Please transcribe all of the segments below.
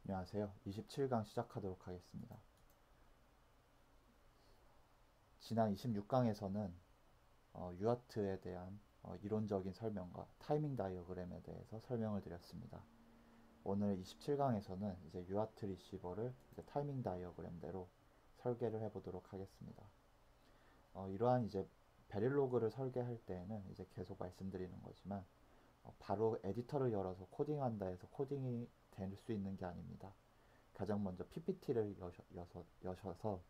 안녕하세요. 27강 시작하도록 하겠습니다. 지난 26강에서는 유아트에 대한 이론적인 설명과 타이밍 다이어그램에 대해서 설명을 드렸습니다. 오늘 27강에서는 이제 유아트 리시버를 이제 타이밍 다이어그램대로 설계를 해보도록 하겠습니다. 이러한 이제 베릴로그를 설계할 때에는 이제 계속 말씀드리는 거지만 바로 에디터를 열어서 코딩한다 해서 코딩이 될 수 있는 게 아닙니다. 가장 먼저 PPT를 여셔서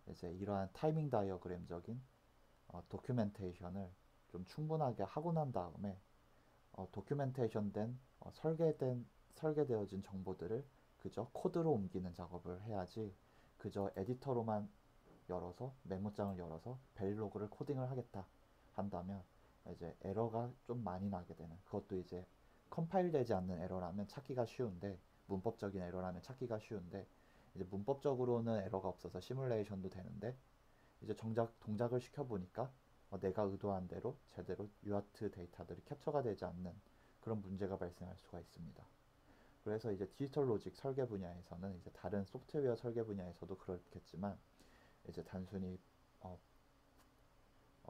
이제 이러한 타이밍 다이어그램적인 도큐멘테이션을 좀 충분하게 하고 난 다음에 도큐멘테이션 된 설계되어진 정보들을 그저 코드로 옮기는 작업을 해야지, 그저 에디터로만 열어서 메모장을 열어서 베릴로그를 코딩을 하겠다 한다면 이제 에러가 좀 많이 나게 되는, 그것도 이제 컴파일 되지 않는 에러라면 찾기가 쉬운데, 문법적인 에러라면 찾기가 쉬운데, 이제 문법적으로는 에러가 없어서 시뮬레이션도 되는데 이제 정작 동작을 시켜보니까 내가 의도한 대로 제대로 유아트 데이터들이 캡처가 되지 않는 그런 문제가 발생할 수가 있습니다. 그래서 이제 디지털 로직 설계 분야에서는 이제 다른 소프트웨어 설계 분야에서도 그렇겠지만 이제 단순히 어,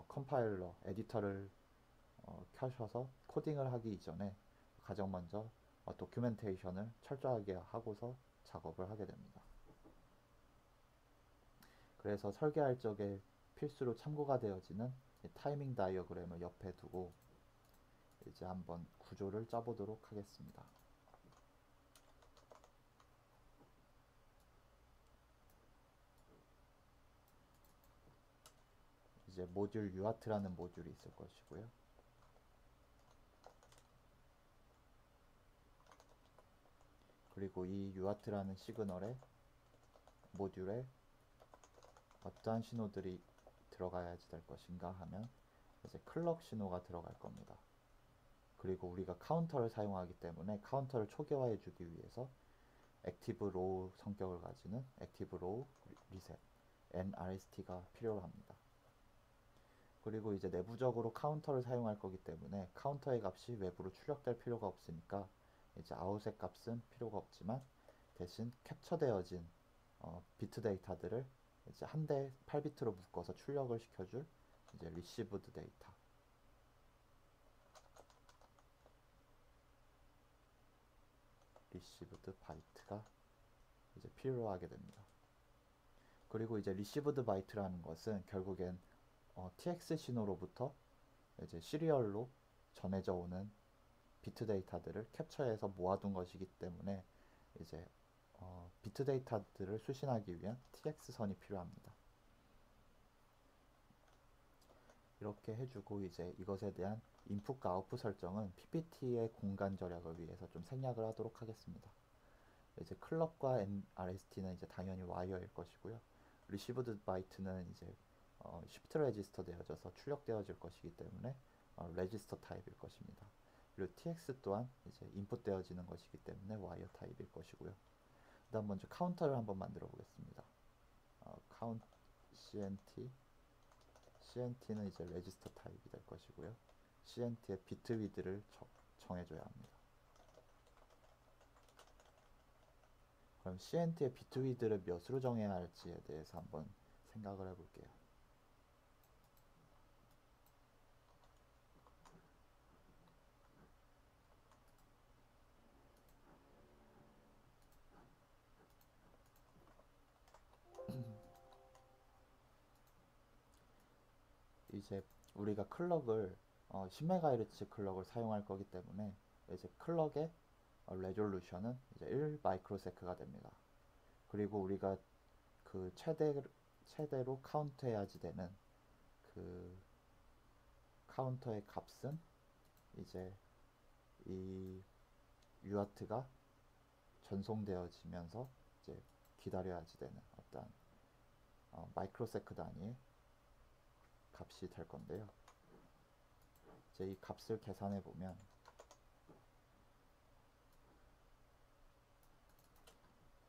컴파일러, 에디터를 켜셔서 코딩을 하기 이전에 가장 먼저 도큐멘테이션을 철저하게 하고서 작업을 하게 됩니다. 그래서 설계할 적에 필수로 참고가 되어지는 타이밍 다이어그램을 옆에 두고 이제 한번 구조를 짜보도록 하겠습니다. 이제 모듈 UART라는 모듈이 있을 것이고요. 그리고 이 UART라는 시그널에 모듈에 어떠한 신호들이 들어가야지 될 것인가 하면 이제 클럭 신호가 들어갈 겁니다. 그리고 우리가 카운터를 사용하기 때문에 카운터를 초기화해 주기 위해서 액티브 로우 성격을 가지는 액티브 로우 리셋 NRST가 필요합니다. 그리고 이제 내부적으로 카운터를 사용할 거기 때문에 카운터의 값이 외부로 출력될 필요가 없으니까 이제 아웃의 값은 필요가 없지만 대신 캡처되어진 비트 데이터들을 이제 한 대 8비트로 묶어서 출력을 시켜줄 이제 리시브드 데이터, 리시브드 바이트가 이제 필요하게 됩니다. 그리고 이제 리시브드 바이트라는 것은 결국엔 TX 신호로부터 이제 시리얼로 전해져 오는 비트 데이터들을 캡처해서 모아둔 것이기 때문에 이제 비트 데이터들을 수신하기 위한 TX선이 필요합니다. 이렇게 해주고 이제 이것에 대한 인풋과 아웃풋 설정은 PPT의 공간 절약을 위해서 좀 생략을 하도록 하겠습니다. 이제 클럭과 RST는 이제 당연히 와이어일 것이고요. 리시브드 바이트는 이제 시프트 레지스터 되어져서 출력되어질 것이기 때문에 레지스터 타입일 것입니다. 그리고 TX 또한 이제 인풋되어지는 것이기 때문에 와이어 타입일 것이고요. 그다음 먼저 카운터를 한번 만들어 보겠습니다. 카운트 CNT는 이제 레지스터 타입이 될 것이고요. CNT의 비트 위드를 정해줘야 합니다. 그럼 CNT의 비트 위드를 몇으로 정해야 할지에 대해서 한번 생각을 해볼게요. 이제 우리가 클럭을 10MHz 클럭을 사용할 거기 때문에 이제 클럭의 레졸루션은 이제 1 마이크로세크가 됩니다. 그리고 우리가 그 최대로 카운트해야지 되는 그 카운터의 값은 이제 이 유아트가 전송되어지면서 이제 기다려야지 되는 어떤 마이크로세크 단위의 값이 될 건데요. 이제 이 값을 계산해 보면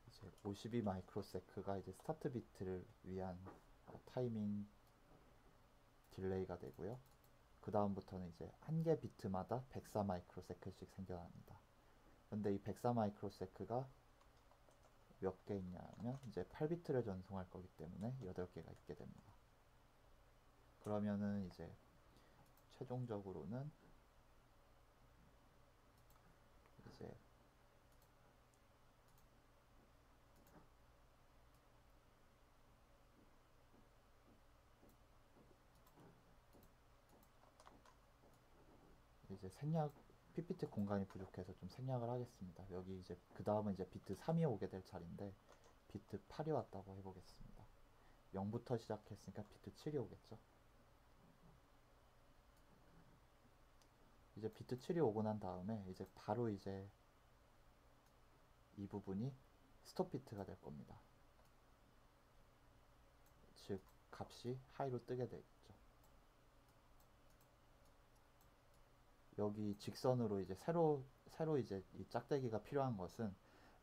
이제 52 마이크로세크가 이제 스타트 비트를 위한 타이밍 딜레이가 되고요. 그 다음부터는 이제 한 개 비트마다 104 마이크로세크씩 생겨납니다. 근데 이 104 마이크로세크가 몇 개 있냐면 이제 8비트를 전송할 거기 때문에 8개가 있게 됩니다. 그러면은 이제 최종적으로는 이제 생략 ppt 공간이 부족해서 좀 생략을 하겠습니다. 여기 이제 그 다음은 이제 비트 3이 오게 될 차례인데 비트 8이 왔다고 해보겠습니다. 0부터 시작했으니까 비트 7이 오겠죠. 이제 비트 7이 오고 난 다음에 이제 바로 이제 이 부분이 스톱 비트가 될 겁니다. 즉 값이 하이로 뜨게 되겠죠. 여기 직선으로 이제 새로 이제 이 짝대기가 필요한 것은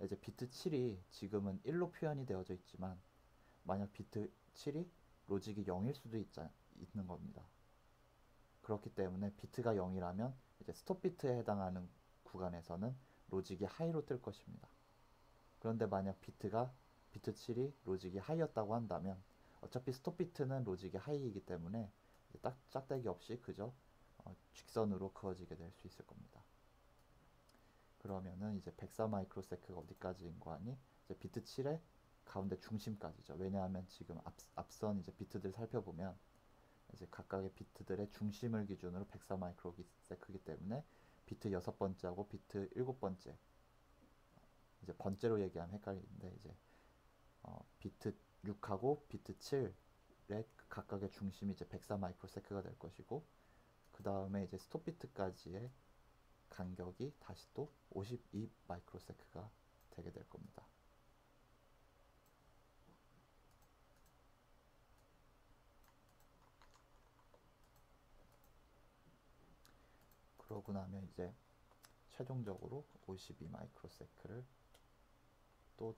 이제 비트 7이 지금은 1로 표현이 되어져 있지만 만약 비트 7이 로직이 0일 수도 있는 겁니다. 그렇기 때문에 비트가 0이라면 이제 스톱 비트에 해당하는 구간에서는 로직이 하이로 뜰 것입니다. 그런데 만약 비트 7이 로직이 하이였다고 한다면 어차피 스톱 비트는 로직이 하이이기 때문에 딱 짝대기 없이 그저 직선으로 그어지게 될 수 있을 겁니다. 그러면은 이제 104 마이크로세크가 어디까지인 거 아니? 이제 비트 7의 가운데 중심까지죠. 왜냐하면 지금 앞선 이제 비트들 살펴보면 이제 각각의 비트들의 중심을 기준으로 104 마이크로세크이기 때문에 비트 6번째하고 비트 7번째 이제 번째로 얘기하면 헷갈리는데 이제 비트 6하고 비트 7의 각각의 중심이 이제 104 마이크로세크가 될 것이고 그 다음에 이제 스톱 비트까지의 간격이 다시 또 52 마이크로세크가 되게 될 겁니다. 그러고 나면 이제 최종적으로 52 마이크로세크를 또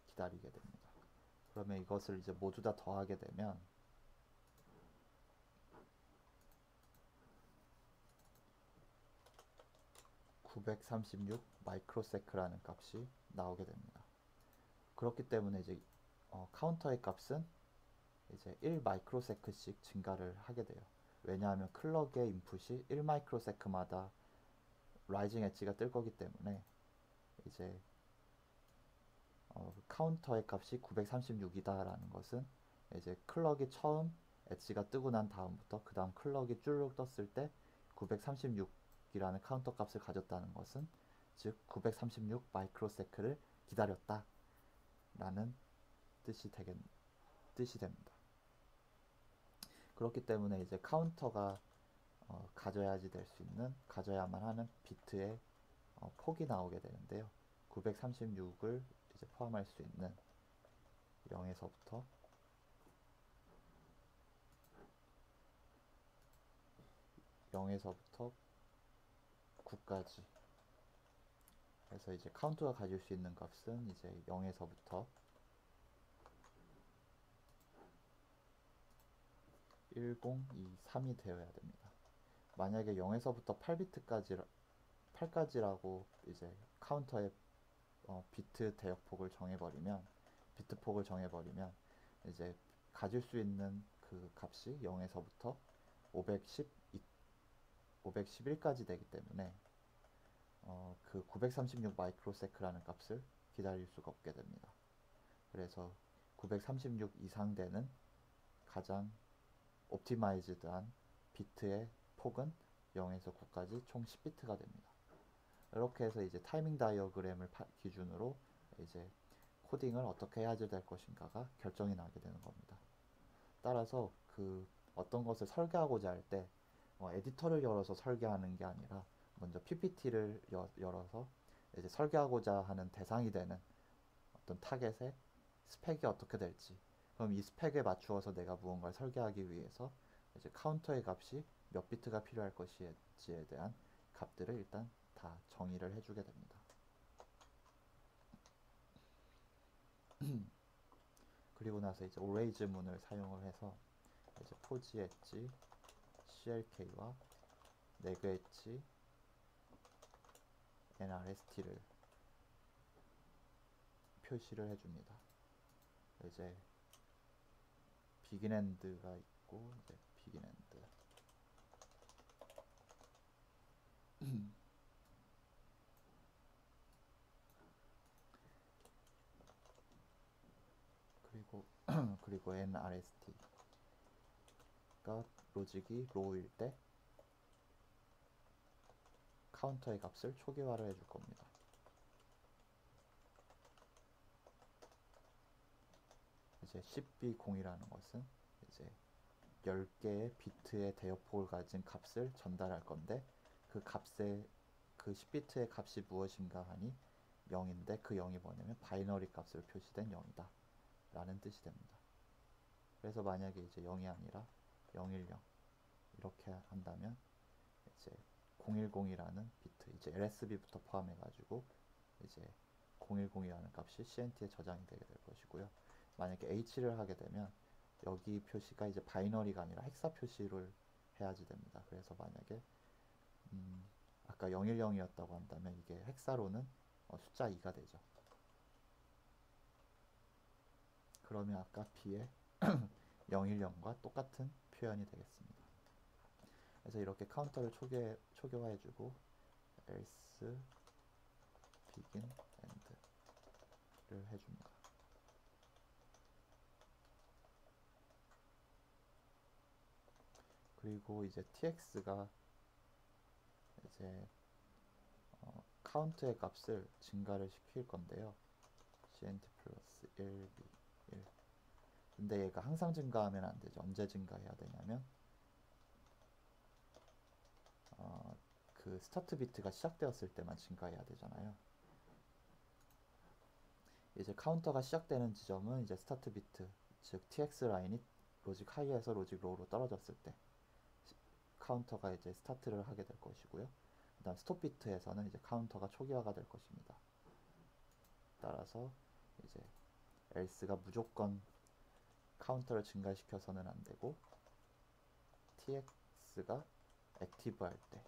기다리게 됩니다. 그러면 이것을 이제 모두 다 더하게 되면 936 마이크로세크라는 값이 나오게 됩니다. 그렇기 때문에 이제 카운터의 값은 이제 1 마이크로세크씩 증가를 하게 돼요. 왜냐하면 클럭의 인풋이 1 마이크로세크마다 라이징 엣지가 뜰 거기 때문에 이제 카운터의 값이 936이다 라는 것은 이제 클럭이 처음 엣지가 뜨고 난 다음부터 그 다음 클럭이 쭈르륵 떴을 때 936이라는 카운터 값을 가졌다는 것은 즉 936 마이크로세크를 기다렸다 라는 뜻이 됩니다. 그렇기 때문에 이제 카운터가 가져야만 하는 비트의 폭이 나오게 되는데요. 936을 이제 포함할 수 있는 0에서부터 9까지 그래서 이제 카운터가 가질 수 있는 값은 이제 0에서부터 1023이 되어야 됩니다. 만약에 0에서부터 8까지라고 이제 카운터의 비트 대역폭을 정해버리면 비트 폭을 정해버리면 이제 가질 수 있는 그 값이 0에서부터 511까지 되기 때문에 그 936 마이크로세크라는 값을 기다릴 수가 없게 됩니다. 그래서 936 이상 되는 가장 옵티마이즈드한 비트의 폭은 0에서 9까지 총 10비트가 됩니다. 이렇게 해서 이제 타이밍 다이어그램을 기준으로 이제 코딩을 어떻게 해야 될 것인가가 결정이 나게 되는 겁니다. 따라서 그 어떤 것을 설계하고자 할 때 에디터를 열어서 설계하는 게 아니라 먼저 PPT를 열어서 이제 설계하고자 하는 대상이 되는 어떤 타겟의 스펙이 어떻게 될지 그럼 이 스펙에 맞추어서 내가 무언가를 설계하기 위해서 이제 카운터의 값이 몇 비트가 필요할 것인지에 대한 값들을 일단 다 정의를 해주게 됩니다. 그리고 나서 이제 오레이즈 문을 사용을 해서 이제 포지 엣지 CLK와 네그 엣지 NRST를 표시를 해줍니다. 이제 비긴엔드가 있고 이제 비긴엔드 그리고 그리고 nrst가 로직이 로우일 때 카운터의 값을 초기화를 해줄 겁니다. 이제 10b0이라는 것은 이제 10개의 비트의 대여폭을 가진 값을 전달할 건데 그 값의 그 10비트의 값이 무엇인가 하니 0인데 그 0이 뭐냐면 바이너리 값으로 표시된 0이다 라는 뜻이 됩니다. 그래서 만약에 이제 0이 아니라 010 이렇게 한다면 이제 010이라는 비트 이제 LSB부터 포함해 가지고 이제 010이라는 값이 CNT에 저장이 되게 될 것이고요. 만약에 H를 하게 되면 여기 표시가 이제 바이너리가 아니라 헥사 표시를 해야지 됩니다. 그래서 만약에 아까 010이었다고 한다면 이게 헥사로는 숫자 2가 되죠. 그러면 아까 B의 010과 똑같은 표현이 되겠습니다. 그래서 이렇게 카운터를 초기화해주고 else begin end를 해줍니다. 그리고 이제 tx가 이제 카운트의 값을 증가를 시킬 건데요. cnt 플러스 1, 2, 1. 근데 얘가 항상 증가하면 안 되죠. 언제 증가해야 되냐면 그 스타트 비트가 시작되었을 때만 증가해야 되잖아요. 이제 카운터가 시작되는 지점은 이제 스타트 비트, 즉 tx 라인이 로직 하이에서 로직 로우로 떨어졌을 때 카운터가 이제 스타트를 하게 될 것이고요. 그 다음 스톱 비트에서는 이제 카운터가 초기화가 될 것입니다. 따라서 이제 else가 무조건 카운터를 증가시켜서는 안 되고 tx가 액티브 할 때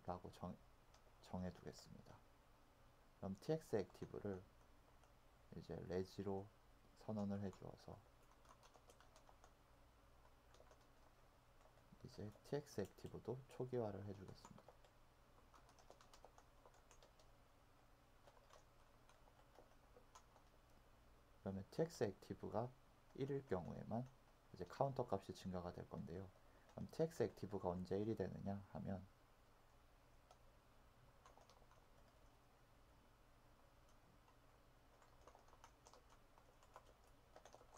라고 정해 두겠습니다. 그럼 tx 액티브를 이제 레지로 선언을 해 주어서 이제 tx 액티브도 초기화를 해 주겠습니다. 그러면 tx 액티브가 1일 경우에만 이제 카운터 값이 증가가 될 건데요. 그럼 tx 액티브가 언제 1이 되느냐 하면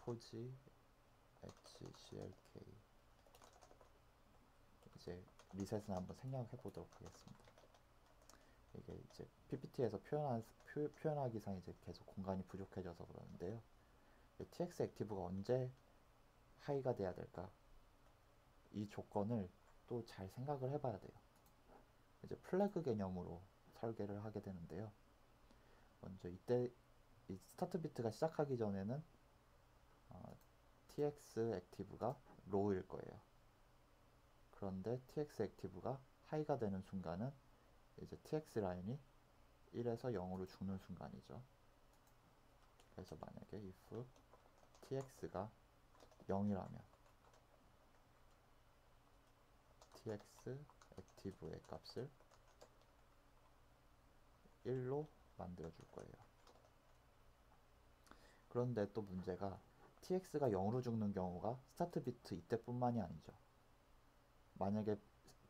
코지 HCLK 이제 리셋은 한번 생략해 보도록 하겠습니다. 이게 이제 PPT에서 표현하기상 이제 계속 공간이 부족해져서 그러는데요. tx 액티브가 언제 하이가 돼야 될까? 이 조건을 또 잘 생각을 해봐야 돼요. 이제 플래그 개념으로 설계를 하게 되는데요. 먼저 이때 이 스타트 비트가 시작하기 전에는 tx 액티브가 로우일 거예요. 그런데 tx 액티브가 하이가 되는 순간은 이제 tx 라인이 1에서 0으로 죽는 순간이죠. 그래서 만약에 if tx가 0이라면 tx 액티브의 값을 1로 만들어 줄 거예요. 그런데 또 문제가 tx가 0으로 죽는 경우가 스타트 비트 이때뿐만이 아니죠. 만약에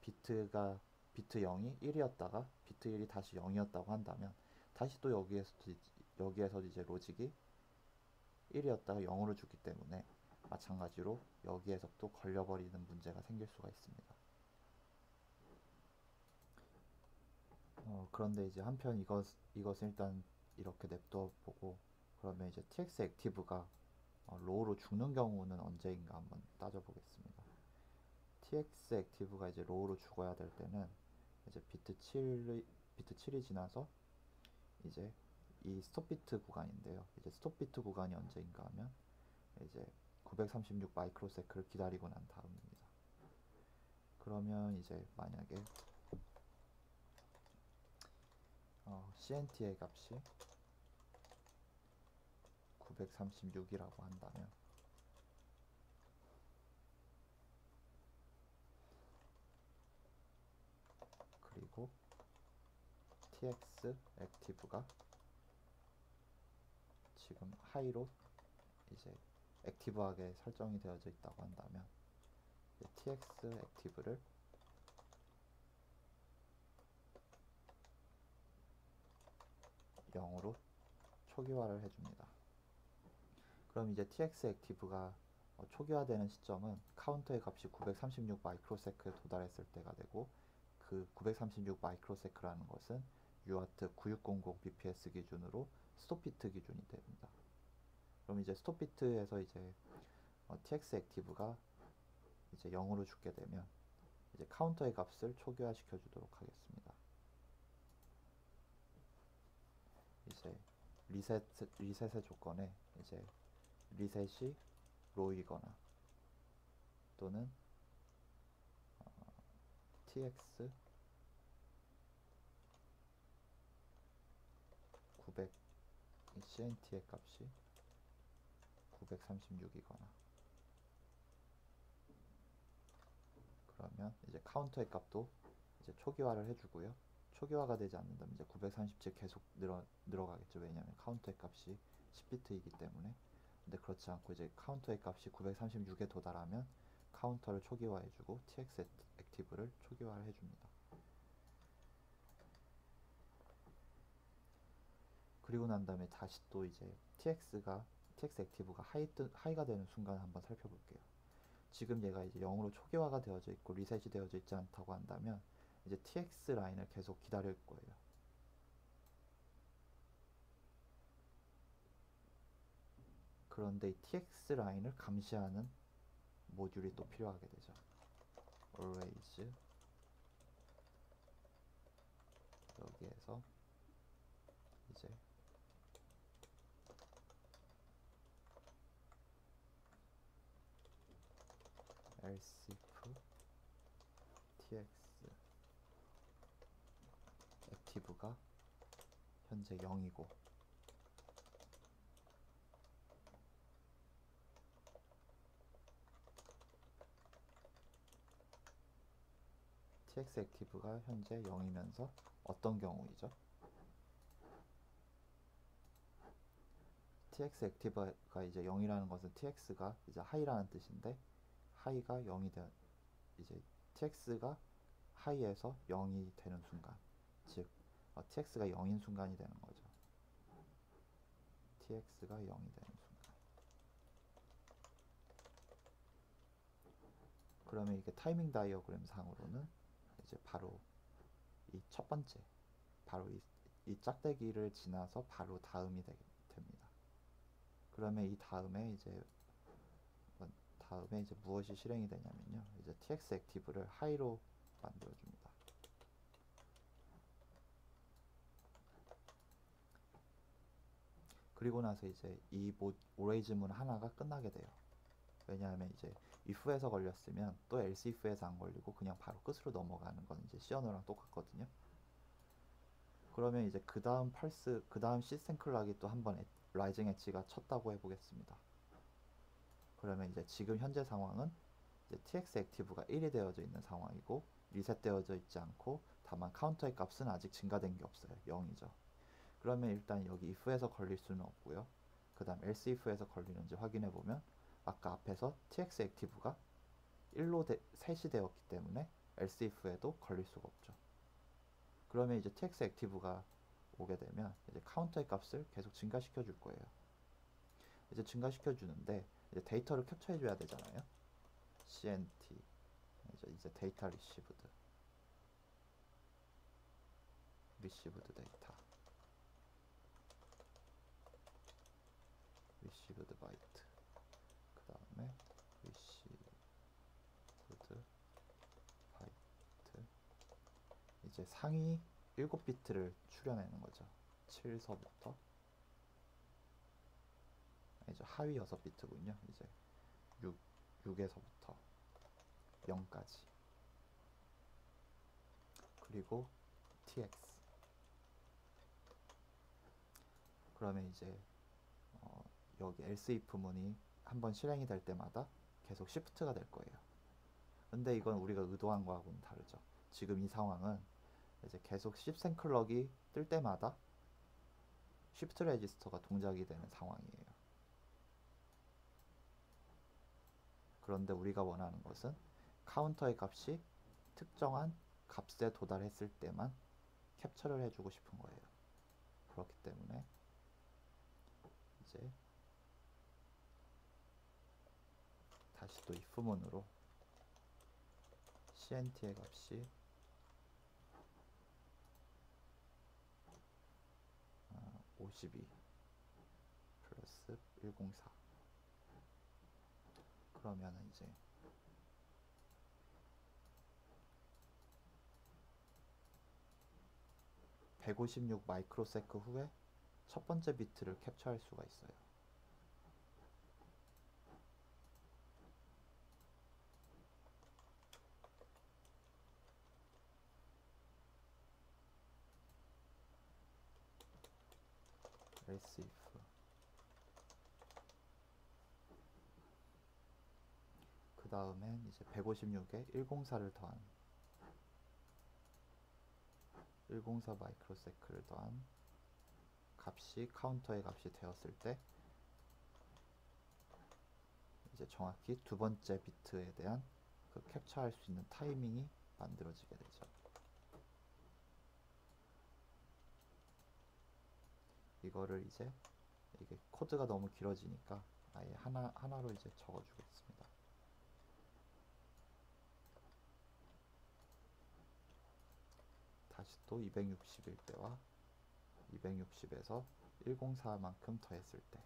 비트 0이 1이었다가 비트 1이 다시 0이었다고 한다면 다시 또 여기에서 이제 로직이 1이었다가 0으로 죽기 때문에 마찬가지로 여기에서 또 걸려버리는 문제가 생길 수가 있습니다. 그런데 이제 한편 이것을 일단 이렇게 냅둬 보고 그러면 이제 tx 액티브가 로우로 죽는 경우는 언제인가 한번 따져보겠습니다. tx 액티브가 이제 로우로 죽어야 될 때는 이제 비트 7이 지나서 이제 이 스톱 비트 구간인데요. 이제 스톱 비트 구간이 언제인가 하면 이제 936 마이크로세크를 기다리고 난 다음입니다. 그러면 이제 만약에 CNT의 값이 936이라고 한다면 그리고 tx 액티브가 지금 하이로 이제 액티브하게 설정이 되어져 있다고 한다면 tx 액티브를 0으로 초기화를 해줍니다. 그럼 이제 tx 액티브가 초기화되는 시점은 카운터의 값이 936 마이크로세크에 도달했을 때가 되고, 그 936 마이크로세크라는 것은 UART 9600 bps 기준으로 스톱비트 기준이 됩니다. 그럼 이제 스톱비트에서 이제 tx 액티브가 이제 0으로 죽게 되면 이제 카운터의 값을 초기화 시켜 주도록 하겠습니다. 이제 리셋의 조건에 이제 리셋이 로이거나 또는 tx 900 cnt의 값이 936이거나, 그러면 이제 카운터의 값도 이제 초기화를 해주고요. 초기화가 되지 않는다면 이제 937 계속 늘어가겠죠. 왜냐하면 카운터의 값이 10비트이기 때문에. 근데 그렇지 않고 이제 카운터의 값이 936에 도달하면 카운터를 초기화해주고 tx 액티브를 초기화를 해줍니다. 그리고 난 다음에 다시 또 이제 tx 액티브가 하이가 되는 순간 한번 살펴볼게요. 지금 얘가 이제 0으로 초기화가 되어져 있고 리셋이 되어져 있지 않다고 한다면 이제 tx 라인을 계속 기다릴 거예요. 그런데 이 tx 라인을 감시하는 모듈이 또 필요하게 되죠. always 여기에서 이제 else if tx 액티브가 현재 0이고 tx 액티브가 현재 0이면서 어떤 경우이죠? tx 액티브가 이제 0이라는 것은 tx가 이제 하이라는 뜻인데, 하이가 0이 되 이제 tx가 하이에서 0이 되는 순간, 즉 tx가 0인 순간이 되는 거죠. tx가 0이 되는 순간. 그러면 이게 타이밍 다이어그램 상으로는 이제 바로 이 첫 번째, 바로 이 짝대기를 지나서 바로 다음이 됩니다. 그러면 이 다음에 이제 무엇이 실행이 되냐면요, 이제 tx 액티브를 하이로 만들어줍니다. 그리고 나서 이제 이 오레이즈문 하나가 끝나게 돼요. 왜냐하면 이제 if에서 걸렸으면 또 else if에서 안 걸리고 그냥 바로 끝으로 넘어가는 건 이제 시어너랑 똑같거든요. 그러면 이제 그 다음 시스템 클락이 또 한번 라이징 엣지가 쳤다고 해보겠습니다. 그러면 이제 지금 현재 상황은 이제 tx 액티브가 1이 되어져 있는 상황이고 리셋되어져 있지 않고, 다만 카운터의 값은 아직 증가된 게 없어요. 0이죠. 그러면 일단 여기 if에서 걸릴 수는 없고요. 그 다음 else if에서 걸리는지 확인해 보면 아까 앞에서 tx 액티브가 1로 셋이 되었기 때문에 else if에도 걸릴 수가 없죠. 그러면 이제 tx 액티브가 오게 되면 이제 카운터의 값을 계속 증가시켜 줄 거예요. 이제 증가시켜 주는데 이제 데이터를 캡처해 줘야 되잖아요. cnt 이제 데이터 리시브드 데이터 리시브드 바이트, 그 다음에 리시브드 바이트, 이제 상위 7비트를 추려내는 거죠. 7서부터 이제 하위 6비트군요. 이제 6에서부터 0까지, 그리고 tx. 그러면 이제 여기 else if 문이 한번 실행이 될 때마다 계속 시프트가 될 거예요. 근데 이건 우리가 의도한 거하고는 다르죠. 지금 이 상황은 이제 계속 ship 클럭이 뜰 때마다 쉬프트 레지스터가 동작이 되는 상황이에요. 그런데 우리가 원하는 것은 카운터의 값이 특정한 값에 도달했을 때만 캡처를 해주고 싶은 거예요. 그렇기 때문에 이제 다시 또 if문으로 cnt의 값이 52 플러스 104 그러면은 이제 156 마이크로세크 후에 첫 번째 비트를 캡처할 수가 있어요. else if 그 다음엔 이제 156에 104를 더한 104 마이크로세크를 더한 값이 카운터의 값이 되었을 때 이제 정확히 두 번째 비트에 대한 그 캡처할 수 있는 타이밍이 만들어지게 되죠. 이거를 이제 이게 코드가 너무 길어지니까 아예 하나로 이제 적어주겠습니다. 다시 또 260일 때와 260에서 104만큼 더했을 때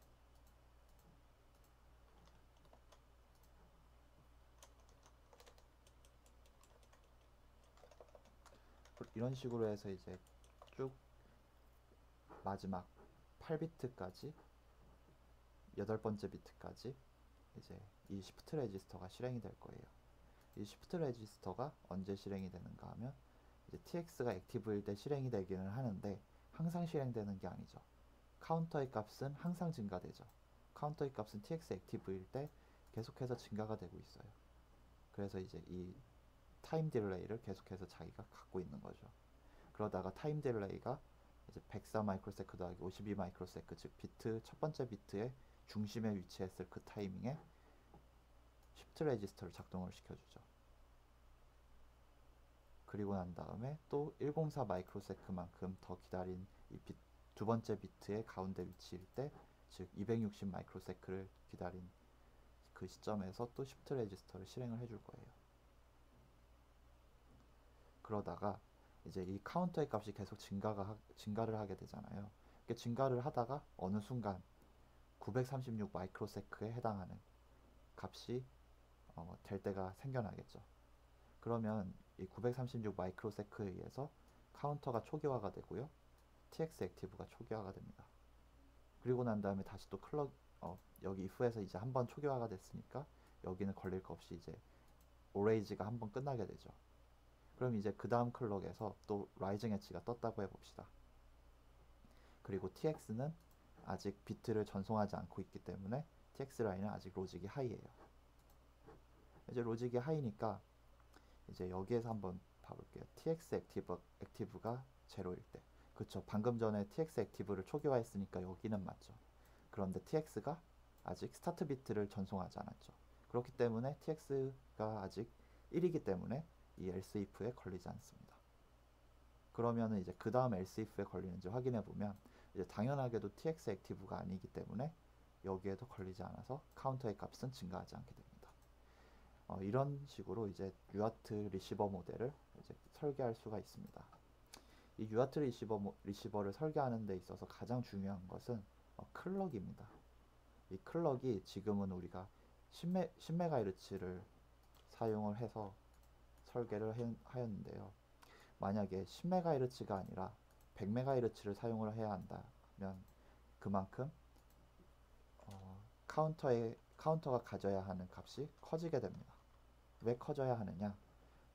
이런 식으로 해서 이제 쭉 마지막 8비트까지 8번째 비트까지 이제 이 시프트 레지스터가 실행이 될 거예요. 이 시프트 레지스터가 언제 실행이 되는가 하면 이제 tx가 액티브일 때 실행이 되기는 하는데 항상 실행되는 게 아니죠. 카운터의 값은 항상 증가되죠. 카운터의 값은 tx 액티브일 때 계속해서 증가가 되고 있어요. 그래서 이제 이 타임 딜레이를 계속해서 자기가 갖고 있는 거죠. 그러다가 타임 딜레이가 이제 104 마이크로세크 더하기 52 마이크로세크 즉 비트 첫 번째 비트의 중심에 위치했을 그 타이밍에 시프트 레지스터를 작동을 시켜주죠. 그리고 난 다음에 또 104 마이크로세크만큼 더 기다린 이 두 번째 비트의 가운데 위치일 때, 즉 260 마이크로세크를 기다린 그 시점에서 또 시프트 레지스터를 실행을 해줄 거예요. 그러다가 이제 이 카운터의 값이 계속 증가를 하게 되잖아요. 증가를 하다가 어느 순간 936 마이크로세크에 해당하는 값이 될 때가 생겨나겠죠. 그러면 이 936 마이크로세크에 의해서 카운터가 초기화가 되고요. tx 액티브가 초기화가 됩니다. 그리고 난 다음에 다시 또 여기 if에서 이제 한번 초기화가 됐으니까 여기는 걸릴 거 없이 이제 오레이즈가 한번 끝나게 되죠. 그럼 이제 그 다음 클럭에서 또 라이징 엣지가 떴다고 해봅시다. 그리고 tx는 아직 비트를 전송하지 않고 있기 때문에 tx 라인은 아직 로직이 하이예요. 이제 로직이 하이니까 이제 여기에서 한번 봐볼게요. tx 액티브가 제로일 때, 그쵸, 방금 전에 tx 액티브를 초기화했으니까 여기는 맞죠. 그런데 tx가 아직 스타트 비트를 전송하지 않았죠. 그렇기 때문에 tx가 아직 1이기 때문에 이 else if에 걸리지 않습니다. 그러면은 이제 그 다음 else if에 걸리는지 확인해 보면 이제 당연하게도 tx 액티브가 아니기 때문에 여기에도 걸리지 않아서 카운터의 값은 증가하지 않게 됩니다. 이런 식으로 이제 UART 리시버 모델을 이제 설계할 수가 있습니다. 이 UART 리시버를 설계하는 데 있어서 가장 중요한 것은 클럭입니다. 이 클럭이 지금은 우리가 10MHz를 사용을 해서 설계를 하였는데요. 만약에 10MHz가 아니라 100MHz를 사용을 해야 한다면 그만큼 카운터가 가져야 하는 값이 커지게 됩니다. 왜 커져야 하느냐?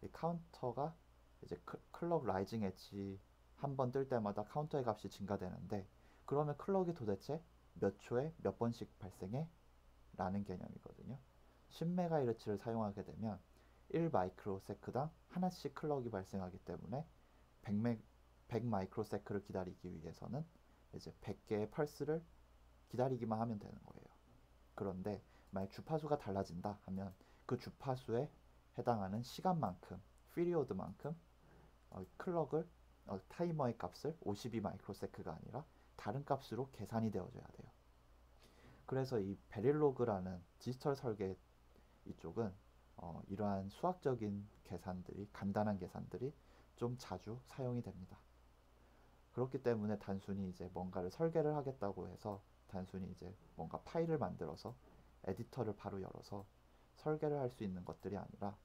이 카운터가 이제 클럭 라이징 엣지 한 번 뜰 때마다 카운터의 값이 증가되는데, 그러면 클럭이 도대체 몇 초에 몇 번씩 발생해? 라는 개념이거든요. 10MHz를 사용하게 되면 1마이크로세크당 하나씩 클럭이 발생하기 때문에 100 마이크로세크를 기다리기 위해서는 이제 100개의 펄스를 기다리기만 하면 되는 거예요. 그런데 만약 주파수가 달라진다 하면 그 주파수에 해당하는 시간만큼, 피리오드만큼 클럭을 타이머의 값을 52 마이크로세크가 아니라 다른 값으로 계산이 되어줘야 돼요. 그래서 이 베릴로그라는 디지털 설계 이쪽은 이러한 수학적인 계산들이, 간단한 계산들이 좀 자주 사용이 됩니다. 그렇기 때문에 단순히 이제 뭔가를 설계를 하겠다고 해서 단순히 이제 뭔가 파일을 만들어서 에디터를 바로 열어서 설계를 할 수 있는 것들이 아니라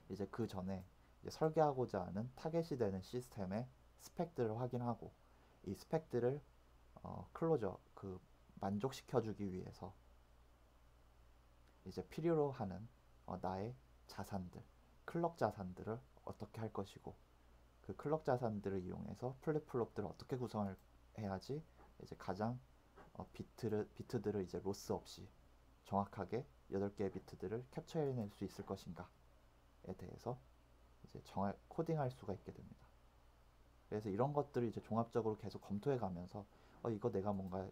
이제 그 전에 이제 설계하고자 하는 타겟이 되는 시스템의 스펙들을 확인하고 이 스펙들을 클로저 만족시켜주기 위해서 이제 필요로 하는 나의 자산들, 클럭 자산들을 어떻게 할 것이고 그 클럭 자산들을 이용해서 플립플롭들을 어떻게 구성해야지 이제 가장 비트들을 이제 로스 없이 정확하게 8개의 비트들을 캡처해낼 수 있을 것인가에 대해서 이제 코딩할 수가 있게 됩니다. 그래서 이런 것들을 이제 종합적으로 계속 검토해 가면서 이거 내가 뭔가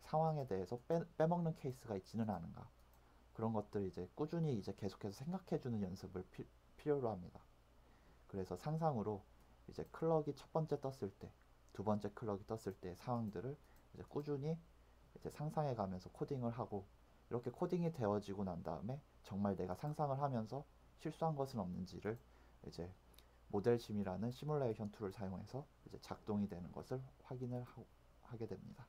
상황에 대해서 빼먹는 케이스가 있지는 않은가, 그런 것들을 이제 꾸준히 이제 계속해서 생각해주는 연습을 필요로 합니다. 그래서 상상으로 이제 클럭이 첫 번째 떴을 때, 두 번째 클럭이 떴을 때의 상황들을 이제 꾸준히 이제 상상해 가면서 코딩을 하고, 이렇게 코딩이 되어지고 난 다음에 정말 내가 상상을 하면서 실수한 것은 없는지를 이제 모델심이라는 시뮬레이션 툴을 사용해서 이제 작동이 되는 것을 하게 됩니다.